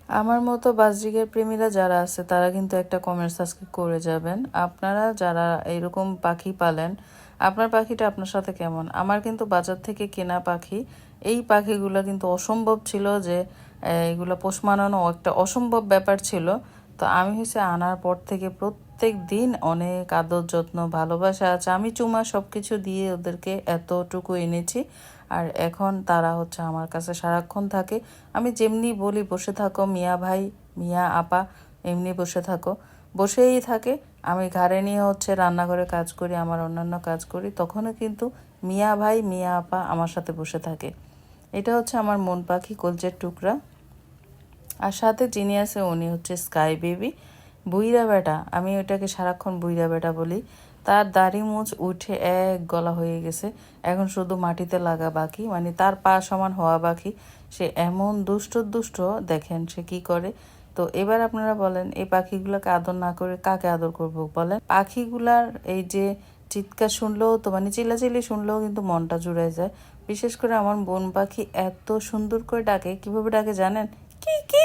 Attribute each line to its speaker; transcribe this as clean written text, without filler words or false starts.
Speaker 1: আমার মতো বাজরিকের প্রেমীরা যারা আছে তারা কিন্তু একটা কমেন্টস আজকে করে যাবেন। আপনারা যারা এরকম পাখি পালেন, আপনার পাখিটা আপনার সাথে কেমন? আমার কিন্তু বাজার থেকে কেনা পাখি, এই পাখিগুলো কিন্তু অসম্ভব ছিল যে এগুলো পোষ মানানো একটা অসম্ভব ব্যাপার ছিল। তো আমি হচ্ছে আনার পর থেকে প্রত্যেক দিন অনেক আদর যত্ন ভালোবাসা আছে, আমি চুমা সব কিছু দিয়ে ওদেরকে এতটুকু এনেছি। আর এখন তারা হচ্ছে আমার কাছে সারাক্ষণ থাকে। আমি যেমনি বলি বসে থাকো মিয়া ভাই, মিয়া আপা, এমনি বসে থাকো, বসেই থাকে। আমি ঘাড়ে নিয়ে হচ্ছে রান্নাঘরে কাজ করি, আমার অন্যান্য কাজ করি, তখনও কিন্তু মিয়া ভাই মিয়া আপা আমার সাথে বসে থাকে। এটা হচ্ছে আমার মন পাখি, কলজের টুকরা। আর সাথে যিনি আছে উনি হচ্ছে স্কাই বেবি, বুইরা বেটা। আমি ওটাকে সারাক্ষণ বুইরা বেটা বলি। তার দাড়ি মুছ উঠে এক গলা হয়ে গেছে, এখন শুধু মাটিতে লাগা বাকি, মানে তার পা সমান হওয়া বাকি। সে এমন দুষ্ট দুষ্ট, দেখেন সে কি করে। তো এবার আপনারা বলেন, এই পাখিগুলোকে আদর না করে কাকে আদর করব বলেন? পাখিগুলার এই যে চিৎকার শুনলেও তো, মানে চিল্লাচিল্লি শুনলেও কিন্তু মনটা জুড়ে যায়। বিশেষ করে আমার বোন পাখি এত সুন্দর করে ডাকে, কিভাবে ডাকে জানেন? কি কি